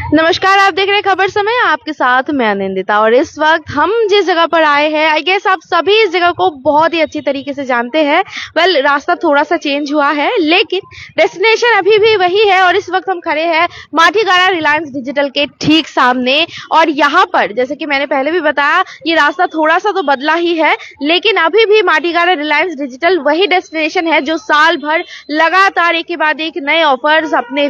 नमस्कार, आप देख रहे हैं खबर समय, आपके साथ मैं अनिंदिता। और इस वक्त हम जिस जगह पर आए हैं, आई गेस आप सभी इस जगह को बहुत ही अच्छी तरीके से जानते हैं। रास्ता थोड़ा सा चेंज हुआ है, लेकिन डेस्टिनेशन अभी भी वही है। और इस वक्त हम खड़े हैं माठीगारा रिलायंस डिजिटल के ठीक सामने। और यहाँ पर जैसे कि मैंने पहले भी बताया, ये रास्ता थोड़ा सा तो बदला ही है, लेकिन अभी भी माठीगारा रिलायंस डिजिटल वही डेस्टिनेशन है जो साल भर लगातार एक के बाद एक नए ऑफर्स अपने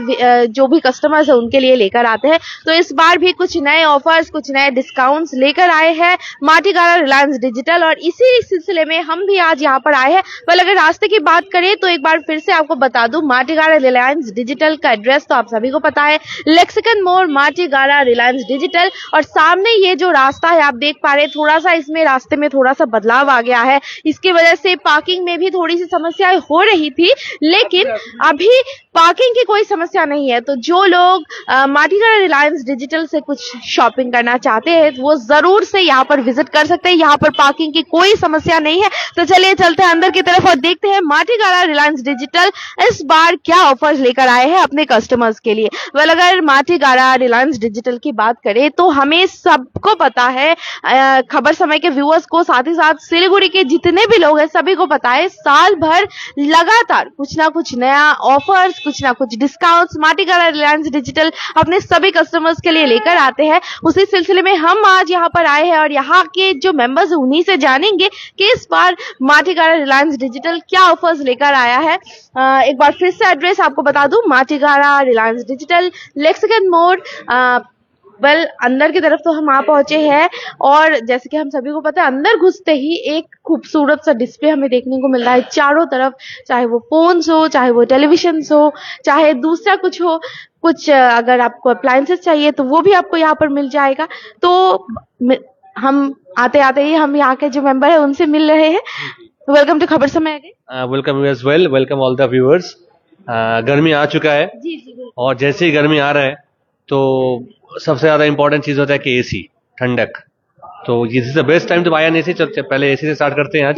जो भी कस्टमर्स है उनके लिए लेकर आते हैं। तो इस बार भी कुछ नए ऑफर्स, कुछ नए डिस्काउंट्स लेकर आए हैं माठीगारा रिलायंस डिजिटल। और इसी सिलसिले में हम भी आज यहाँ पर आए हैं। अगर रास्ते की बात करें तो एक बार फिर से आपको बता दूं, माठीगारा रिलायंस डिजिटल का एड्रेस तो आप सभी को पता है, लेक्सिकन मोड़ माठीगारा रिलायंस डिजिटल। और सामने ये जो रास्ता है आप देख पा रहे हैं, थोड़ा सा इसमें रास्ते में थोड़ा सा बदलाव आ गया है। इसकी वजह से पार्किंग में भी थोड़ी सी समस्याएं हो रही थी, लेकिन अभी पार्किंग की कोई समस्या नहीं है। तो जो लोग माठीगारा रिलायंस डिजिटल से कुछ शॉपिंग करना चाहते हैं वो जरूर से यहाँ पर विजिट कर सकते हैं। यहाँ पर पार्किंग की कोई समस्या नहीं है। तो चलिए चलते हैं अंदर की तरफ और देखते हैं माठीगारा रिलायंस डिजिटल इस बार क्या ऑफर्स लेकर आए हैं अपने कस्टमर्स के लिए। अगर माठीगारा रिलायंस डिजिटल की बात करें तो हमें सबको पता है, खबर समय के व्यूअर्स को, साथ ही साथ सिलीगुड़ी के जितने भी लोग हैं सभी को पता है, साल भर लगातार कुछ ना कुछ नया ऑफर्स, कुछ ना कुछ डिस्काउंट्स माठीगारा रिलायंस डिजिटल अपने सभी कस्टमर्स के लिए लेकर आते हैं। उसी सिलसिले में हम आज यहाँ पर आए हैं और यहाँ के जो मेंबर्स हैं उन्हीं से जानेंगे कि इस बार माठीगारा रिलायंस डिजिटल क्या ऑफर्स लेकर आया है। एक बार फिर से एड्रेस आपको बता दूं, माठीगारा रिलायंस डिजिटल, लेक्सिकन मोड़। अंदर की तरफ तो हम आ पहुंचे हैं और जैसे कि हम सभी को पता है, अंदर घुसते ही एक खूबसूरत सा डिस्प्ले हमें देखने को मिल रहा है चारों तरफ। चाहे वो फोन्स हो, चाहे वो टेलीविजन हो, चाहे दूसरा कुछ हो, कुछ अगर आपको अप्लायंसेस चाहिए तो वो भी आपको यहाँ पर मिल जाएगा। तो हम आते आते ही हम यहाँ के जो मेंबर है उनसे मिल रहे हैं। वेलकम टू खबर समय। Welcome as well, welcome all the viewers. गर्मी आ चुका है जी। और जैसे ही गर्मी आ रहा है तो सबसे ज्यादा इंपॉर्टेंट चीज होता है कि एसी, ठंडक। तो this is the best time to buy an AC. चलते पहले एसी से स्टार्ट करते हैं आज।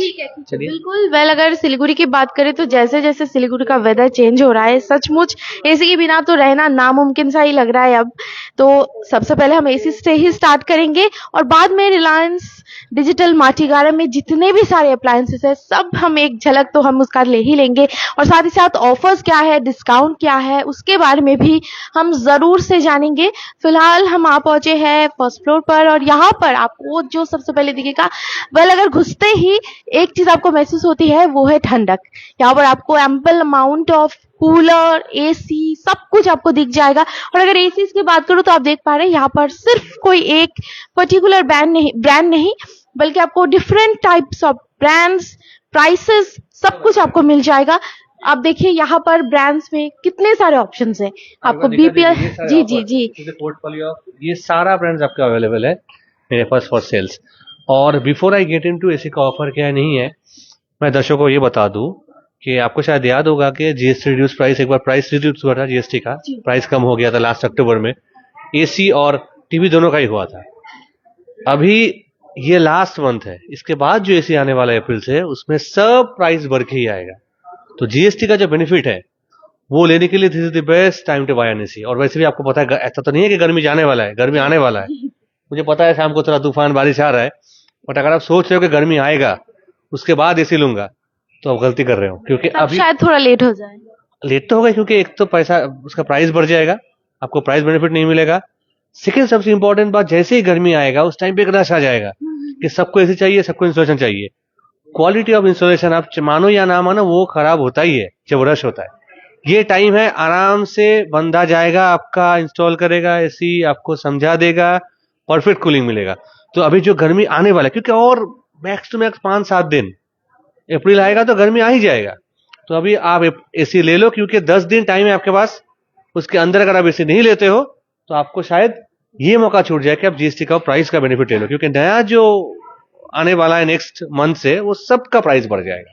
चलिए। बिल्कुल। अगर सिलीगुड़ी की बात करें तो जैसे जैसे सिलीगुड़ी का वेदर चेंज हो रहा है, सचमुच एसी के बिना तो रहना नामुमकिन सा ही लग रहा है अब। तो सबसे पहले हम एसी से ही स्टार्ट करेंगे और बाद में रिलायंस डिजिटल माठीगारा में जितने भी सारे अप्लायंसेस है सब हम एक झलक तो हम उसका ले ही लेंगे। और साथ ही साथ ऑफर्स क्या है, डिस्काउंट क्या है, उसके बारे में भी हम जरूर से जानेंगे। फिलहाल हम आ पहुंचे हैं फर्स्ट फ्लोर पर और यहाँ पर आपको जो सबसे पहले दिखेगा, अगर घुसते ही एक चीज आपको महसूस होती है वो है ठंडक। यहाँ पर आपको ample amount of cooler, AC, सब कुछ आपको दिख जाएगा। और अगर एसी की बात करूं तो आप देख पा रहे हैं यहाँ पर सिर्फ कोई एक पर्टिकुलर ब्रांड नहीं बल्कि आपको different types of brands, prices, सब कुछ आपको मिल जाएगा। आप देखिए यहाँ पर ब्रांड्स में कितने सारे ऑप्शंस हैं आपको। बीपीएल जी पोर्टफोलियो, ये सारा ब्रांड्स आपका अवेलेबल है मेरे पास फॉर सेल्स। और before I get into AC का ऑफर क्या नहीं है, मैं दर्शकों को ये बता दूं कि आपको शायद याद होगा कि जीएसटी रिड्यूस प्राइस, एक बार प्राइस रिड्यूस हुआ था जीएसटी का, प्राइस कम हो गया था लास्ट अक्टूबर में। एसी और टीवी दोनों का ही हुआ था। अभी ये लास्ट मंथ है, इसके बाद जो एसी आने वाला है अप्रैल से, उसमें सब प्राइस बढ़ के ही आएगा। तो जीएसटी का जो बेनिफिट है वो लेने के लिए this is the best time to buy an AC. और वैसे भी आपको पता है, ऐसा तो नहीं है कि गर्मी जाने वाला है, गर्मी आने वाला है। मुझे पता है शाम को थोड़ा तूफान बारिश आ रहा है, बट अगर आप सोच रहे हो कि गर्मी आएगा उसके बाद एसी लूंगा तो आप गलती कर रहे हो, क्योंकि अभी शायद थोड़ा लेट हो जाए। लेट तो होगा, क्योंकि एक तो पैसा, उसका प्राइस बढ़ जाएगा, आपको प्राइस बेनिफिट नहीं मिलेगा। सेकेंड सबसे इंपॉर्टेंट बात, जैसे ही गर्मी आएगा उस टाइम पे एक रश आ जाएगा कि सबको एसी चाहिए, सबको इंस्टॉलेशन चाहिए। क्वालिटी ऑफ इंस्टॉलेशन, आप मानो या ना मानो, वो खराब होता ही है जब रश होता है। ये टाइम है, आराम से बंदा जाएगा, आपका इंस्टॉल करेगा एसी, आपको समझा देगा, परफेक्ट कूलिंग मिलेगा। तो अभी जो गर्मी आने वाला है, क्योंकि और मैक्स टू मैक्स 5-7 दिन, अप्रैल आएगा तो गर्मी आ ही जाएगा। तो अभी आप एसी ले लो, क्योंकि 10 दिन टाइम है आपके पास। उसके अंदर अगर आप एसी नहीं लेते हो तो आपको शायद ये मौका छूट जाए कि आप जीएसटी का प्राइस का बेनिफिट ले लो, क्योंकि नया जो आने वाला है नेक्स्ट मंथ से, वो सबका प्राइस बढ़ जाएगा।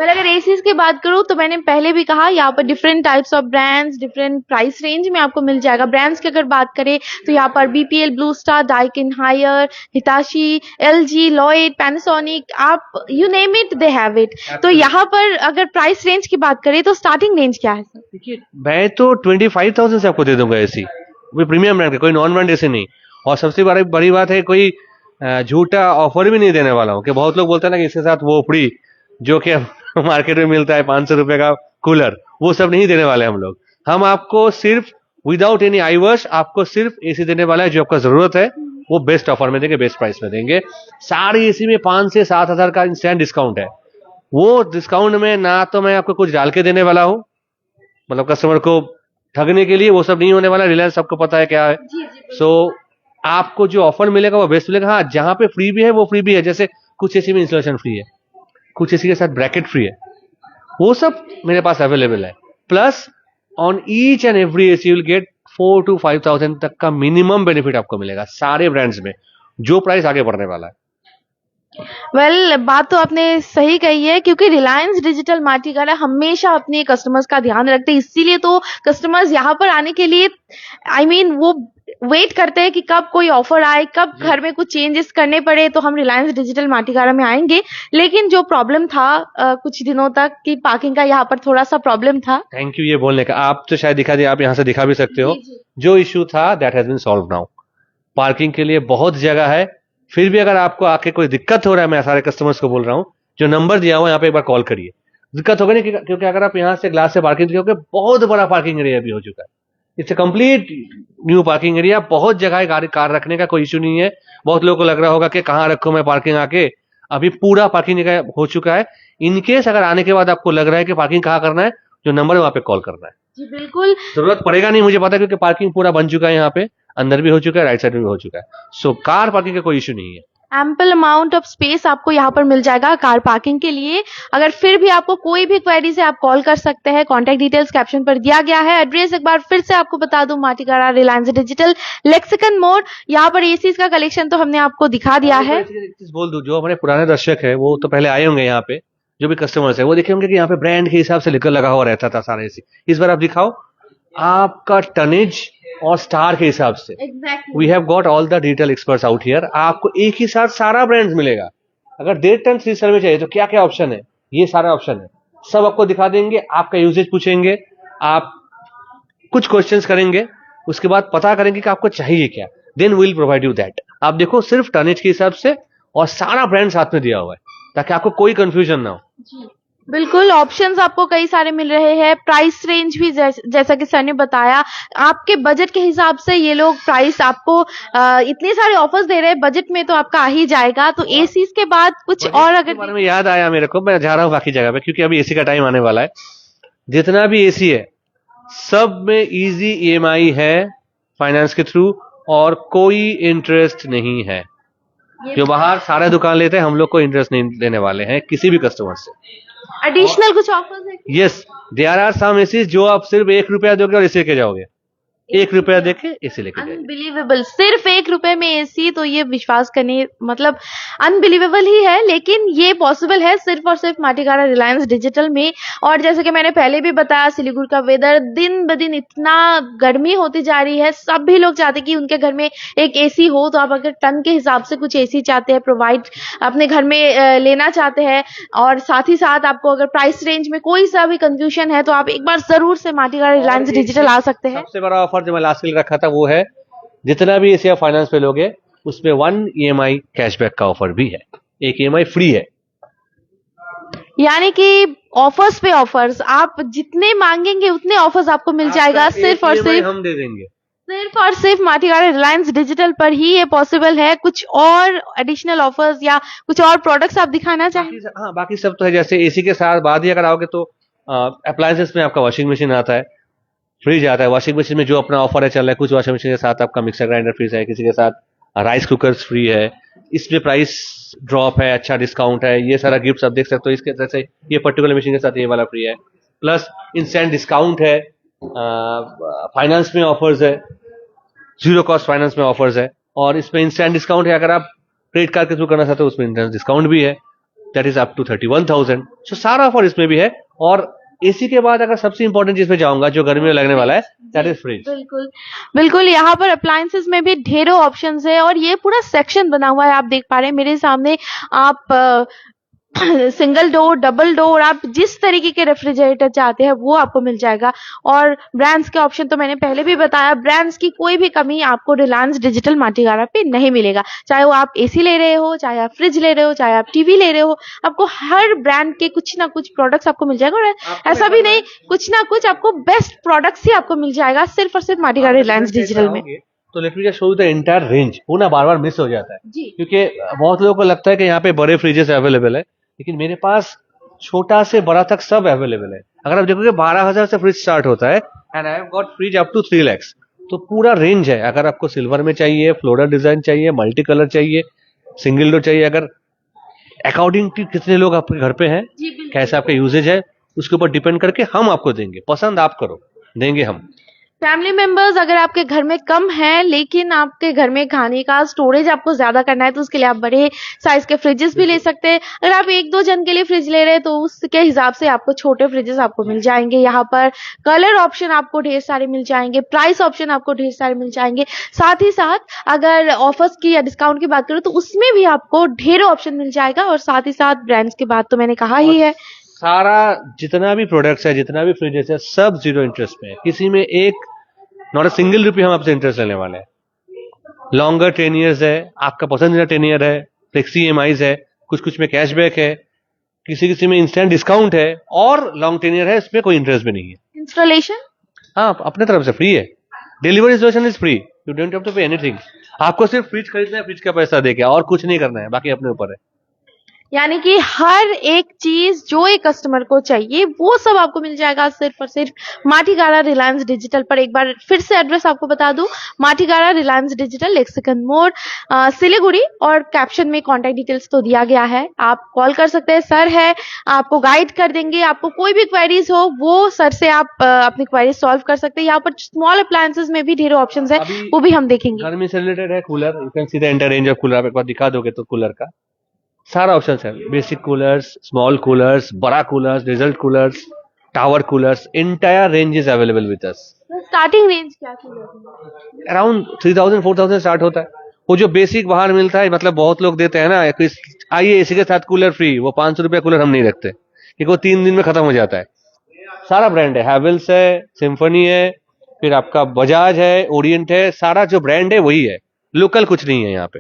अगर एसीज की बात करूं तो मैंने पहले भी कहा, यहाँ पर different types of brands, different price range में आपको मिल जाएगा। ब्रांड्स की अगर बात करें तो यहाँ पर BPL, Blue Star, Daikin, Haier, Hitachi, LG, Lloyd, Panasonic, आप you name it they have it. तो यहाँ पर अगर प्राइस रेंज की बात करें तो स्टार्टिंग रेंज क्या है सर? देखिए, मैं तो 25,000 से आपको दे दूंगा एसी, भी प्रीमियम ब्रांड के, कोई नॉन ब्रांड एसी नहीं। और सबसे बड़ी बात है, कोई झूठा ऑफर भी नहीं देने वाला हूँ कि बहुत लोग बोलते हैं ना कि इसके साथ वो फ्री, जो कि मार्केट में मिलता है 500 रुपए का कूलर, वो सब नहीं देने वाले हम लोग। हम आपको सिर्फ विदाउट एनी आई वॉश आपको सिर्फ एसी देने वाला है जो आपका जरूरत है, वो बेस्ट ऑफर में देंगे, बेस्ट प्राइस में देंगे। सारी एसी में 5 से 7 हजार का इंस्टेंट डिस्काउंट है। वो डिस्काउंट में ना तो मैं आपको कुछ डाल के देने वाला हूँ, मतलब कस्टमर को ठगने के लिए, वो सब नहीं होने वाला। रिलायंस सबको पता है क्या है। सो आपको जो ऑफर मिलेगा वो बेस्ट मिलेगा। हाँ, जहां पे फ्री भी है वो फ्री भी है, जैसे कुछ एसी में इंस्टॉलेशन फ्री है, कुछ एसी के साथ ब्रैकेट फ्री है, वो सब मेरे पास अवेलेबल है। Plus on each and every AC you will get 4 to 5,000 तक का मिनिमम बेनिफिट आपको मिलेगा सारे ब्रांड्स में, जो प्राइस आगे बढ़ने वाला है। बात तो आपने सही कही है, क्योंकि रिलायंस डिजिटल माटीगारा हमेशा अपने कस्टमर्स का ध्यान रखते हैं, इसीलिए तो कस्टमर्स यहाँ पर आने के लिए वो वेट करते हैं कि कब कोई ऑफर आए, कब घर में कुछ चेंजेस करने पड़े तो हम रिलायंस डिजिटल माटीगारा में आएंगे। लेकिन जो प्रॉब्लम था कुछ दिनों तक कि पार्किंग का यहाँ पर थोड़ा सा प्रॉब्लम था। थैंक यू ये बोलने का। आप तो शायद दिखा दिया, आप यहाँ से दिखा भी सकते हो। जो इश्यू था that has been solved now. Parking के लिए बहुत जगह है, फिर भी अगर आपको आके कोई दिक्कत हो रहा है, मैं सारे कस्टमर्स को बोल रहा हूँ, जो नंबर दिया हुआ है यहाँ पे एक बार कॉल करिए। दिक्कत होगा नहीं, क्योंकि अगर आप यहाँ से ग्लास से पार्किंग देखोगे, बहुत बड़ा पार्किंग एरिया भी हो चुका है। It's a complete new parking area, बहुत जगह है गाड़ी कार रखने का, कोई इश्यू नहीं है। बहुत लोगों को लग रहा होगा कि कहाँ रखूं मैं पार्किंग आके, अभी पूरा पार्किंग जगह हो चुका है। इनकेस अगर आने के बाद आपको लग रहा है कि पार्किंग कहाँ करना है, जो नंबर है वहाँ पे कॉल करना है। जी बिल्कुल, जरूरत पड़ेगा नहीं, मुझे पता है, क्योंकि पार्किंग पूरा बन चुका है, यहाँ पे अंदर भी हो चुका है, राइट साइड में भी हो चुका है। सो कार पार्किंग का कोई इश्यू नहीं है। एम्पल अमाउंट ऑफ स्पेस आपको यहाँ पर मिल जाएगा कार पार्किंग के लिए। अगर फिर भी आपको कोई भी क्वेरी है आप कॉल कर सकते हैं। कॉन्टैक्ट डिटेल्स कैप्शन पर दिया गया है। एड्रेस एक बार फिर से आपको बता दूं, Matigara Reliance digital lexicon mode. यहाँ पर एसीज का कलेक्शन तो हमने आपको दिखा दिया है। एक चीज बोल दूं, जो हमारे पुराने दर्शक है वो तो पहले आए होंगे यहाँ पे, जो भी कस्टमर्स है वो देखे होंगे कि यहाँ पे ब्रांड के हिसाब से लिखकर लगा हुआ रहता था सारा एसी। इस बार आप दिखाओ आपका टनेज और स्टार के हिसाब से। We have got all the digital experts out here. आपको एक ही साथ सारा ब्रांड्स मिलेगा। अगर 1.5 टन 3 में चाहिए तो क्या क्या ऑप्शन है, ये सारा ऑप्शन है, सब आपको दिखा देंगे। आपका यूजेज पूछेंगे, आप कुछ क्वेश्चंस करेंगे, उसके बाद पता करेंगे कि आपको चाहिए क्या, then we will provide you that. आप देखो सिर्फ टनेज के हिसाब से और सारा ब्रांड साथ में दिया हुआ है, ताकि आपको कोई कंफ्यूजन ना हो। बिल्कुल, ऑप्शंस आपको कई सारे मिल रहे हैं। प्राइस रेंज भी जैसा कि सर ने बताया, आपके बजट के हिसाब से ये लोग प्राइस आपको इतने सारे ऑफर्स दे रहे हैं, बजट में तो आपका आ ही जाएगा। तो एसीज के बाद कुछ और अगर बारे में याद आया मेरे को, मैं जा रहा हूँ बाकी जगह पे, क्योंकि अभी एसी का टाइम आने वाला है। जितना भी एसी है सब में इजी ईएमआई है फाइनेंस के थ्रू, और कोई इंटरेस्ट नहीं है। जो बाहर सारे दुकान लेते हैं, हम लोग को इंटरेस्ट नहीं देने वाले हैं किसी भी कस्टमर से। एडिशनल कुछ ऑफर्स है? Yes, there are some ACs जो आप सिर्फ 1 रुपया दोगे और एसी लेके जाओगे। 1 रुपया देके एसी लेके जाओगे। अनबिलीवेबल, सिर्फ 1 रुपए में एसी, तो ये विश्वास करने मतलब अनबिलीवेबल ही है, लेकिन ये पॉसिबल है सिर्फ और सिर्फ माटीगारा रिलायंस डिजिटल में। और जैसे कि मैंने पहले भी बताया, सिलीगुड़ी का वेदर दिन ब दिन इतना गर्मी होती जा रही है, सभी लोग चाहते हैं कि उनके घर में एक एसी हो। तो आप अगर टन के हिसाब से कुछ एसी चाहते हैं प्रोवाइड अपने घर में लेना चाहते हैं, और साथ ही साथ आपको अगर प्राइस रेंज में कोई सा भी कंफ्यूजन है, तो आप एक बार जरूर से माटीगारा रिलायंस डिजिटल आ सकते हैं। सबसे बड़ा ऑफर जो मैं लास्ट के लिए रखा था वो है, जितना भी एसी आप फाइनेंस पे लोगे उसमें 1 ईएमआई कैशबैक का ऑफर भी है, 1 ईएमआई फ्री है। यानी कि ऑफर्स पे ऑफर्स, आप जितने मांगेंगे उतने ऑफर्स आपको मिल जाएगा। सिर्फ और सिर्फ हम दे देंगे, सिर्फ और सिर्फ माटीगारा रिलायंस डिजिटल पर ही ये पॉसिबल है। कुछ और एडिशनल ऑफर्स या कुछ और प्रोडक्ट्स आप दिखाना चाहेंगे? हाँ, बाकी सब तो है। जैसे एसी के साथ बाद ही अगर आओगे तो अप्लायंसेस में आपका वॉशिंग मशीन आता है, फ्रिज आता है। वॉशिंग मशीन में जो अपना ऑफर है चल रहा है, कुछ वॉशिंग मशीन के साथ आपका मिक्सर ग्राइंडर फ्रीज है, किसी के साथ राइस कुकर्स फ्री है। इसमें प्राइस ड्रॉप है, अच्छा डिस्काउंट है, ये सारा गिफ्ट आप देख सकते हो। इसके जैसे ये पर्टिकुलर मशीन के साथ ये वाला फ्री है, प्लस इंस्टेंट डिस्काउंट है, फाइनेंस में ऑफर्स है, 0 कॉस्ट फाइनेंस में ऑफर्स है, और इसमें इंस्टेंट डिस्काउंट है। अगर आप क्रेडिट कार्ड के थ्रू करना चाहते हो उसमें इंस्टेंट डिस्काउंट भी है, दैट इज अप टू 31,000। सो सारा ऑफर इसमें भी है। और एसी के बाद अगर सबसे इंपॉर्टेंट चीज पे जाऊंगा जो गर्मी में लगने वाला है, दैट इज फ्रिज। बिल्कुल बिल्कुल, यहाँ पर अप्लायंसेस में भी ढेरों ऑप्शंस है, और ये पूरा सेक्शन बना हुआ है, आप देख पा रहे हैं मेरे सामने। आप सिंगल डोर, डबल डोर, आप जिस तरीके के रेफ्रिजरेटर चाहते हैं वो आपको मिल जाएगा। और ब्रांड्स के ऑप्शन तो मैंने पहले भी बताया, ब्रांड्स की कोई भी कमी आपको रिलायंस डिजिटल माटीगारा पे नहीं मिलेगा। चाहे वो आप एसी ले रहे हो, चाहे आप फ्रिज ले रहे हो, चाहे आप टीवी ले रहे हो, आपको हर ब्रांड के कुछ ना कुछ प्रोडक्ट्स आपको मिल जाएगा। और ऐसा भी नहीं, कुछ ना कुछ आपको बेस्ट प्रोडक्ट्स ही आपको मिल जाएगा सिर्फ और सिर्फ माटीगारा रिलायंस डिजिटल में। तो let me just show you the entire range. वो ना बार बार मिस हो जाता है जी। क्योंकि बहुत लोगों को लगता है कि यहाँ पे बड़े फ्रिजेस अवेलेबल है, लेकिन मेरे पास छोटा से बड़ा तक सब अवेलेबल है। अगर आप देखोगे 12,000 से फ्रिज स्टार्ट होता है and I have got fridge up to 3 lakh. तो पूरा रेंज है। अगर आपको सिल्वर में चाहिए, फ्लोरल डिजाइन चाहिए, मल्टी कलर चाहिए, सिंगल डोर चाहिए, अगर अकॉर्डिंग टू कितने लोग आपके घर पे हैं, कैसा आपका यूजेज है, उसके ऊपर डिपेंड करके हम आपको देंगे। पसंद आप करो, देंगे हम। फैमिली मेंबर्स अगर आपके घर में कम है लेकिन आपके घर में खाने का स्टोरेज आपको ज्यादा करना है तो उसके लिए आप बड़े साइज के फ्रिजेस भी ले सकते हैं। अगर आप 1-2 जन के लिए फ्रिज ले रहे हैं तो उसके हिसाब से आपको छोटे फ्रिजेस आपको मिल जाएंगे। यहाँ पर कलर ऑप्शन आपको ढेर सारे मिल जाएंगे, प्राइस ऑप्शन आपको ढेर सारे मिल जाएंगे। साथ ही साथ अगर ऑफर्स की या डिस्काउंट की बात करूं तो उसमें भी आपको ढेरों ऑप्शन मिल जाएगा। और साथ ही साथ ब्रांड्स की बात तो मैंने कहा ही है। सारा जितना भी प्रोडक्ट्स है, जितना भी फ्रिजेस है, सब 0 इंटरेस्ट में है। किसी में एक नॉट अ सिंगल रुपी हम आपसे इंटरेस्ट लेने वाले हैं। लॉन्गर 10 ईयर्स है, आपका पसंदीदा 10 ईयर है, फ्लेक्सी EMIs है, कुछ में कैशबैक है, किसी में इंस्टेंट डिस्काउंट है, और लॉन्ग 10 ईयर है, इसमें कोई इंटरेस्ट भी नहीं है। इंस्टॉलेशन हाँ, अपने तरफ से फ्री है। Delivery installation is free, you don't have to pay anything. आपको सिर्फ फ्रिज खरीदना है, फ्रिज का पैसा देके, और कुछ नहीं करना है, बाकी अपने ऊपर है। यानी कि हर एक चीज जो एक कस्टमर को चाहिए वो सब आपको मिल जाएगा सिर्फ और सिर्फ माटीगारा रिलायंस डिजिटल पर। एक बार फिर से एड्रेस आपको बता दूं, माटीगारा रिलायंस डिजिटल, लेक्सिकन मोड़, सिलीगुड़ी। और कैप्शन में कॉन्टैक्ट डिटेल्स तो दिया गया है, आप कॉल कर सकते हैं। सर है, आपको गाइड कर देंगे। आपको कोई भी क्वेरीज हो वो सर से आप अपनी क्वेरीज सॉल्व कर सकते हैं। यहाँ पर स्मॉल अप्लायंसेज में भी ढेरों ऑप्शंस है, वो भी हम देखेंगे। घर में से रिलेटेड है cooler, you can see the entire range of cooler. आप एक बार दिखा दोगे तो कूलर का सारा ऑप्शन है। बेसिक कूलर्स, स्मॉल कूलर्स, बड़ा coolers, result coolers, tower coolers, entire range is available with us. Starting range क्या है? अराउंड 3,000-4,000 स्टार्ट होता है। वो जो बेसिक बाहर मिलता है, मतलब बहुत लोग देते हैं ना, आइए इसी के साथ कूलर फ्री, वो 500 रुपया कूलर हम नहीं रखते क्योंकि वो 3 दिन में खत्म हो जाता है। सारा ब्रांड है, हैवेल्स है, सिम्फनी है, फिर आपका बजाज है, ओरिएंट है, सारा जो ब्रांड है वही है, लोकल कुछ नहीं है यहाँ पे।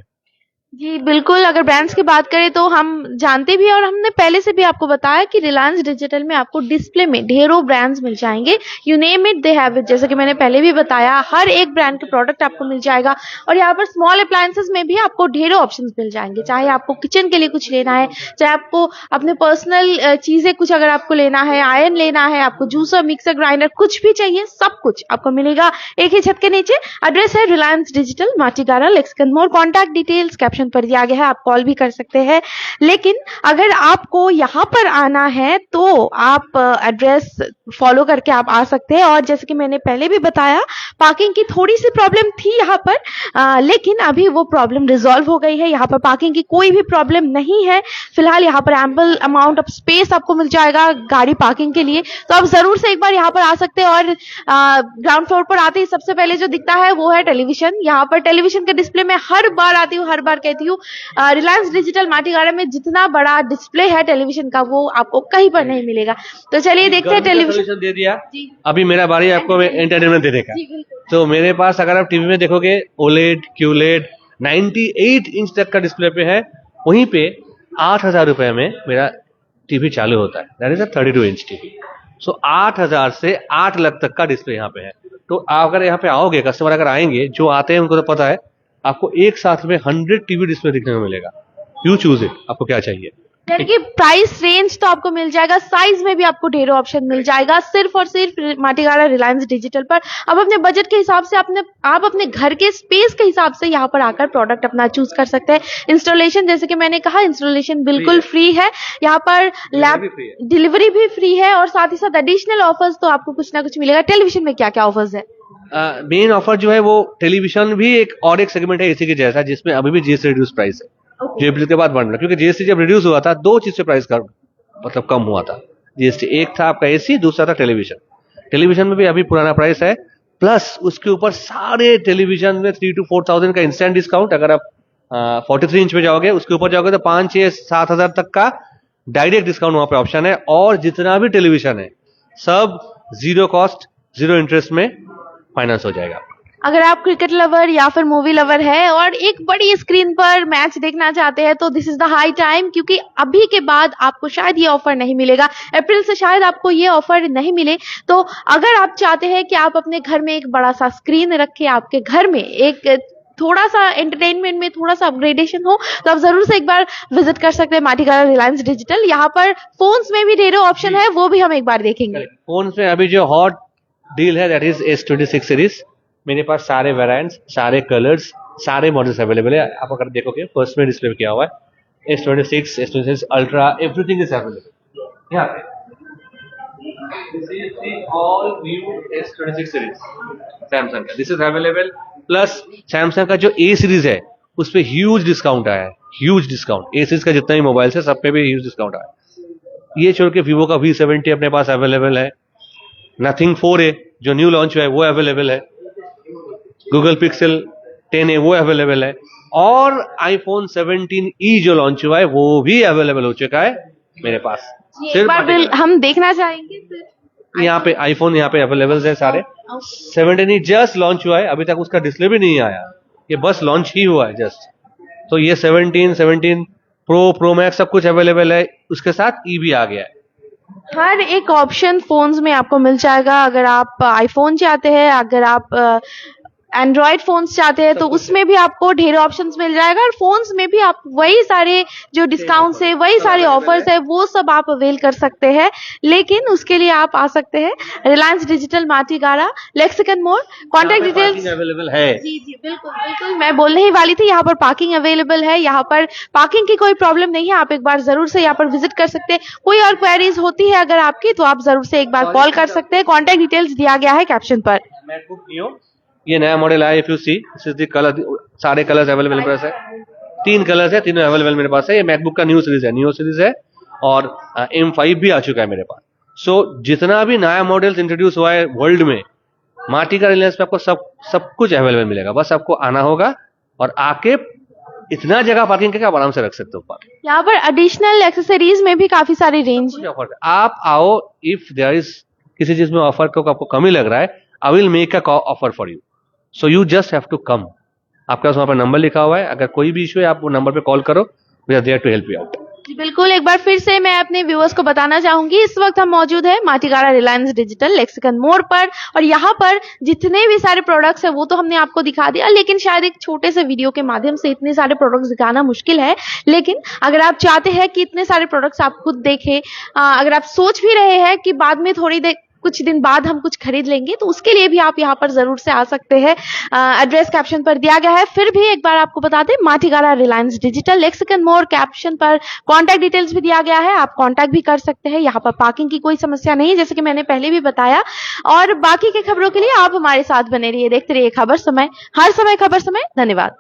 जी बिल्कुल, अगर ब्रांड्स की बात करें तो हम जानते भी हैं और हमने पहले से भी आपको बताया कि रिलायंस डिजिटल में आपको डिस्प्ले में ढेरों ब्रांड्स मिल जाएंगे। You name it they have it. जैसे कि मैंने पहले भी बताया, हर एक ब्रांड के प्रोडक्ट आपको मिल जाएगा। और यहाँ पर स्मॉल अप्लायंसेस में भी आपको ढेरों ऑप्शंस मिल जाएंगे। चाहे आपको किचन के लिए कुछ लेना है, चाहे आपको अपने पर्सनल चीजें कुछ अगर आपको लेना है, आयरन लेना है, आपको जूसर, मिक्सर, ग्राइंडर, कुछ भी चाहिए, सब कुछ आपको मिलेगा एक ही छत के नीचे। एड्रेस है रिलायंस डिजिटल, माटीगारा, लेक्सिकन मोड़। कॉन्टैक्ट डिटेल्स कैप्शन पर दिया गया है, आप कॉल भी कर सकते हैं। लेकिन अगर आपको यहाँ पर आना है तो आप एड्रेस फॉलो करके आप आ सकते हैं। और जैसे कि मैंने पहले भी बताया, पार्किंग की थोड़ी सी प्रॉब्लम थी यहाँ पर, लेकिन अभी वो प्रॉब्लम रिजॉल्व हो गई है। यहाँ पर पार्किंग की कोई भी प्रॉब्लम नहीं है फिलहाल। यहाँ पर एम्पल अमाउंट ऑफ स्पेस आपको मिल जाएगा गाड़ी पार्किंग के लिए, तो आप जरूर से एक बार यहाँ पर आ सकते हैं। और ग्राउंड फ्लोर पर आते ही सबसे पहले जो दिखता है वो है टेलीविजन। यहाँ पर टेलीविजन के डिस्प्ले में हर बार आती हूँ, हर बार कहती हूँ, रिलायंस डिजिटल माटीगारा में जितना बड़ा डिस्प्ले है टेलीविजन का वो आपको कहीं पर नहीं मिलेगा। तो चलिए देखते हैं। टेलीविजन दे दिया, अभी मेरा बारी आपको एंटरटेनमेंट देने का। तो मेरे पास अगर आप टीवी में देखोगे, ओलेड, क्यूलेड 98 इंच तक का डिस्प्ले पे है। वहीं पे 8,000 रुपए में मेरा टीवी चालू होता है, that is a 32 inch TV. So 8,000 से 8 लाख तक का डिस्प्ले यहाँ पे है। तो आप अगर यहाँ पे आओगे, कस्टमर अगर आएंगे, जो आते हैं उनको तो पता है, आपको एक साथ में 100 टीवी डिस्प्ले दिखने को मिलेगा। यू चूज इट, आपको क्या चाहिए। यानी कि प्राइस रेंज तो आपको मिल जाएगा, साइज में भी आपको ढेरों ऑप्शन मिल जाएगा सिर्फ और सिर्फ माटीगारा रिलायंस डिजिटल पर। अब अपने बजट के हिसाब से आप अपने घर के स्पेस के हिसाब से यहाँ पर आकर प्रोडक्ट अपना चूज कर सकते हैं। इंस्टॉलेशन, जैसे कि मैंने कहा, इंस्टॉलेशन बिल्कुल फ्री है। यहाँ पर लैब डिलीवरी भी फ्री है और साथ ही साथ एडिशनल ऑफर्स तो आपको कुछ ना कुछ मिलेगा। टेलीविजन में क्या क्या ऑफर्स है? मेन ऑफर जो है वो टेलीविजन भी एक और एक सेगमेंट है इसी के जैसा, जिसमें अभी भी जीएसटी रिड्यूस प्राइस है। जो अप्रैल के बाद बढ़ रहा, क्योंकि जीएसटी जब रिड्यूस हुआ था, 2 चीज से प्राइस का मतलब कम हुआ था जीएसटी। एक था आपका एसी, दूसरा था टेलीविजन। टेलीविजन में भी अभी पुराना प्राइस है, प्लस उसके ऊपर सारे टेलीविजन में 3,000 to 4,000 का इंस्टेंट डिस्काउंट। अगर आप 43 इंच में जाओगे, उसके ऊपर जाओगे तो 5, 6, 7 हजार तक का डायरेक्ट डिस्काउंट वहां पे ऑप्शन है, और जितना भी टेलीविजन है सब जीरो कॉस्ट, जीरो इंटरेस्ट में फाइनेंस हो जाएगा। अगर आप क्रिकेट लवर या फिर मूवी लवर है और एक बड़ी स्क्रीन पर मैच देखना चाहते हैं तो this is the high time, क्योंकि अभी के बाद आपको शायद ये ऑफर नहीं मिलेगा, अप्रैल से शायद आपको ये ऑफर नहीं मिले। तो अगर आप चाहते हैं कि आप अपने घर में एक बड़ा सा स्क्रीन रखें, आपके घर में एक थोड़ा सा एंटरटेनमेंट में थोड़ा सा अपग्रेडेशन हो, तो आप जरूर से एक बार विजिट कर सकते हैं माटीगाला रिलायंस डिजिटल। यहाँ पर फोन्स में भी ढेरों ऑप्शन है, वो भी हम एक बार देखेंगे। फोन में अभी जो हॉट डील है दैट इज S26 सीरीज। मेरे पास सारे वेरिएंट्स, सारे कलर्स, सारे मॉडल्स अवेलेबल है। आप अगर देखोगे फर्स्ट में डिस्प्ले किया हुआ है S26, S26 ultra, everything is available यहाँ पे। This is the all new S26 series Samsung का, this is available. Plus Samsung का जो A सीरीज है उस पे ह्यूज डिस्काउंट आया है, ह्यूज डिस्काउंट। A सीरीज का जितना भी मोबाइल है सब पे भी ह्यूज डिस्काउंट आया है। ये छोड़ के वीवो का V70 अपने पास अवेलेबल है, नथिंग 4A जो न्यू लॉन्च हुआ है वो अवेलेबल है, गूगल पिक्सल 10A वो अवेलेबल है, और आईफोन 17E जो लॉन्च हुआ है वो भी अवेलेबल हो चुका है मेरे पास। एक बार हम देखना चाहेंगे सर। यहाँ पे आईफोन यहाँ पे अवेलेबल है सारे। 17E जस्ट लॉन्च हुआ है, अभी तक उसका डिस्प्ले भी नहीं आया, ये बस लॉन्च ही हुआ है जस्ट। तो ये 17 प्रो मैक्स सब कुछ अवेलेबल है, उसके साथ ई भी आ गया है। हर एक ऑप्शन फोन्स में आपको मिल जाएगा। अगर आप आईफोन चाहते हैं, अगर आप एंड्रॉयड फोन्स चाहते हैं तो उसमें भी आपको ढेर ऑप्शंस मिल जाएगा, और फोन्स में भी आप वही सारे जो डिस्काउंट्स है, वही सारे ऑफर्स है, वो सब आप अवेल कर सकते हैं। लेकिन उसके लिए आप आ सकते हैं रिलायंस डिजिटल माटीगाला लेक्सिकन मोड़। कॉन्टैक्ट डिटेल्स अवेलेबल है। जी जी बिल्कुल बिल्कुल, मैं बोलने ही वाली थी, यहाँ पर पार्किंग अवेलेबल है, यहाँ पर पार्किंग की कोई प्रॉब्लम नहीं है। आप एक बार जरूर से यहाँ पर विजिट कर सकते हैं। कोई और क्वेरीज होती है अगर आपकी तो आप जरूर से एक बार कॉल कर सकते हैं। कॉन्टैक्ट डिटेल्स दिया गया है कैप्शन पर। मैकबुक नियो ये नया मॉडल आया, if you see this is the colour, सारे कलर्स अवेलेबल मेरे पास है, 3 कलर्स है, तीनों अवेलेबल मेरे पास है। ये मैकबुक का न्यू सीरीज है और M5 भी आ चुका है मेरे पास। सो जितना भी नया मॉडल्स इंट्रोड्यूस हुआ है वर्ल्ड में, माटीगाला रिलायंस पे आपको सब कुछ अवेलेबल मिलेगा। बस आपको आना होगा और आके इतना जगह पार्किंग करके आप आराम से रख सकते हो। यहाँ पर एडिशनल एक्सेसरीज में भी काफी सारी रेंज है। आप आओ, इफ देयर इज किसी चीज में ऑफर को आपको कमी लग रहा है, I will make a offer for you, so you just have to come. आपके पास वहां पर नंबर लिखा हुआ है, अगर कोई भी इशू है आप वो नंबर पे कॉल करो, we are there to help you out. जी बिल्कुल, एक बार फिर से मैं अपने व्यूअर्स को बताना चाहूंगी, इस वक्त हम मौजूद है माटीगाला रिलायंस डिजिटल लेक्सिकन मोड़ पर, और यहाँ पर जितने भी सारे प्रोडक्ट्स हैं वो तो हमने आपको दिखा दिया, लेकिन शायद एक छोटे से वीडियो के माध्यम से इतने सारे प्रोडक्ट्स दिखाना मुश्किल है। लेकिन अगर आप चाहते हैं कि इतने सारे प्रोडक्ट्स आप खुद देखें, अगर आप सोच भी रहे हैं कि बाद में कुछ दिन बाद हम कुछ खरीद लेंगे, तो उसके लिए भी आप यहाँ पर जरूर से आ सकते हैं। एड्रेस कैप्शन पर दिया गया है। फिर भी एक बार आपको बता दें, माटीगाला रिलायंस डिजिटल लेक्सिकन मोड़, कैप्शन पर कॉन्टैक्ट डिटेल्स भी दिया गया है, आप कॉन्टैक्ट भी कर सकते हैं। यहाँ पर पार्किंग की कोई समस्या नहीं, जैसे कि मैंने पहले भी बताया। और बाकी के खबरों के लिए आप हमारे साथ बने रहिए, देखते रहिए खबर समय, हर समय खबर समय। धन्यवाद।